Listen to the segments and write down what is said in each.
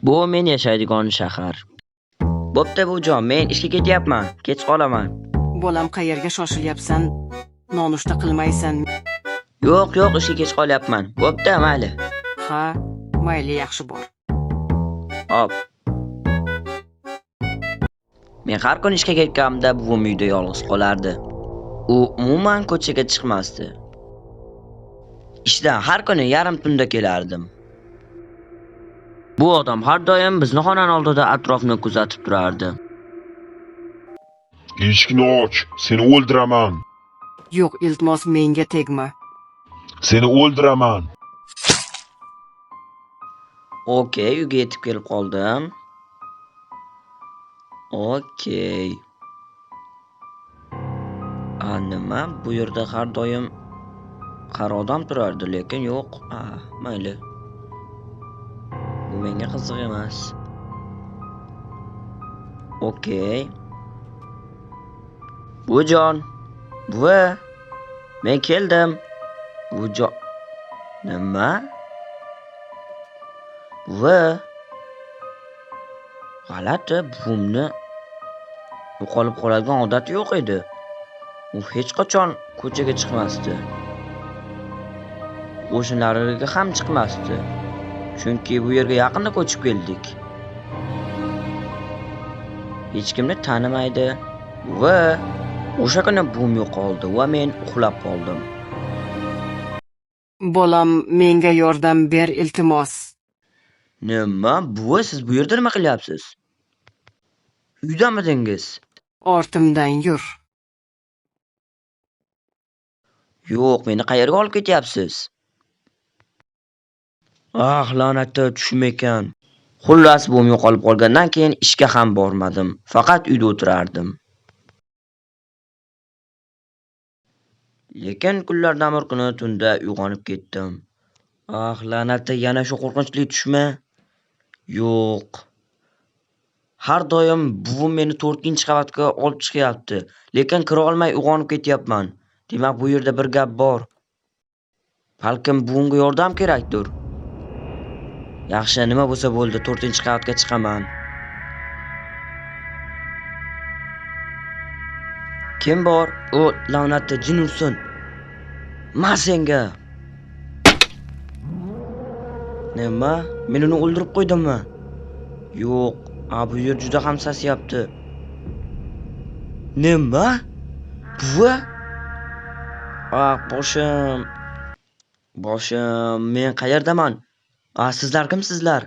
Bu men yashaydigan shahar. Bo'pti bujon, men ishga ketyapman. Kech qolaman. Bolam qayerga shoshilyapsan? Nonushta qilmaysan? Yo'q, ishga kech qolyapman. Bo'pti, mayli. Ha, mayli, yaxshi bor. Hop. Men har kuni ishga ketganimda buvim uyda yolg'iz qolardi. U umuman ko'chaga chiqmasdi. Ishdan har kuni yarim tunda kelardim. Bu odam har doim bizni xonani oldida atrofni kuzatib turardi. Eshikni och, seni o'ldiraman. Yo'q, iltimos menga tegma. Seni o'ldiraman. Okey, uyga yetib kelib qoldim. Okey. Nima? Bu yerda har doim qari odam turardi, lekin yo'q. Mayli. Bu menga qiziq emas. Okey. Buvijon. Buvi. Men keldim. Buvijon. Nima? Buvi. G'alati, buvimni yo'qolib qoladigan odati yo'q edi. U hech qachon ko'chaga chiqmasdi. Qo'shnilariga ham chiqmasdi. Chunki bu yerga yaqinda ko'chib keldik. Hech kimni tanimaydi. Va o'sha kuni buvim yo'qoldi va men uxlab qoldim. Bolam, menga yordam ber, iltimos. Nima? Buvi, siz bu yerda nima qilyapsiz? Uydamidingiz? Ortimdan yur. Yo'q, meni qayerga olib ketyapsiz? La'natda tushim ekan. Xullas, buvim yo'qolib qolgandan keyin ishga ham bormadim. Faqat uyda o'tirardim. Lekin kunlardan bir kuni tunda uyg'onib ketdim. La'natda yana shu qo'rqinchli tushmi? Yo'q. Har doim buvim meni 4-qavatga olib chiqyapti, lekin kira olmay uyg'onib ketyapman. Demak, bu yerda bir gap bor. Balkim buvimga yordam kerakdir. Yaxshi, nima bo'lsa bo'ldi, 4-qavatga chiqaman. Kim bor? O, la'natda jin ursin. Men senga. Nima? Men uni o'ldirib qo'ydimmi? Yo'q, bu yer juda ham sasyapti. Nima? Buvi? Boshim, men qayerdaman? Sizlar kimsizlar?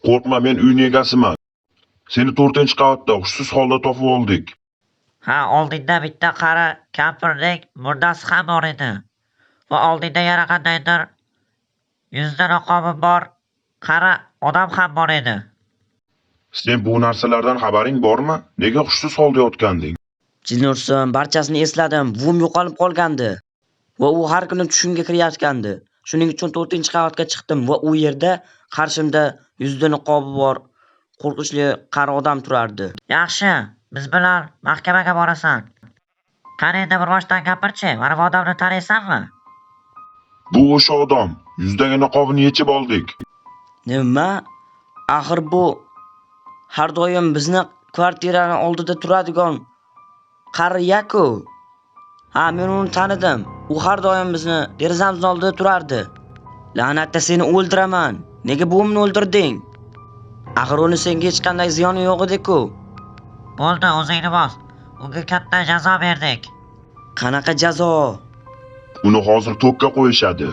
Qo'rqma, men uyning egasiman. Seni 4-qavatda hushsiz holda topib oldik. Oldinda bitta qari kampirning murdasi ham bor edi. Va oldinda yana qandaydir yuzda niqobi bor qari odam ham bor edi. Sen bu narsalardan xabaring bormi? Nega hushsiz holda yotganding? Jin ursin, barchasini esladim. Buvim yo'qolib qolgandi. Va u har kuni tushimga kirayotgandi. Shuning uchun 4-qavatga chiqdim va u yerda qarshimda yuzda niqobi bor qo'rqinchli qari odam turardi. Yaxshi, biz bilan mahkamaga borasan. Qani endi bir boshdan gapirchi, mana bu odamni taniysanmi? Bu o'sha odam. Yuzdagi niqobini yechib oldik. Nima? Axir bu har doim bizni kvartirani oldida turadigan qari yaku. Men uni tanidim. U har doim bizni derazamiz oldida turardi. La'natda seni o'ldiraman. Nega buvimni o'ldirding? Axir uni senga hech qanday ziyoni yo'q edi-ku. Bo'ldi, o'zingni bos. Unga katta jazo berdik. Qanaqa jazo? Uni hozir to'kka qo'yishadi.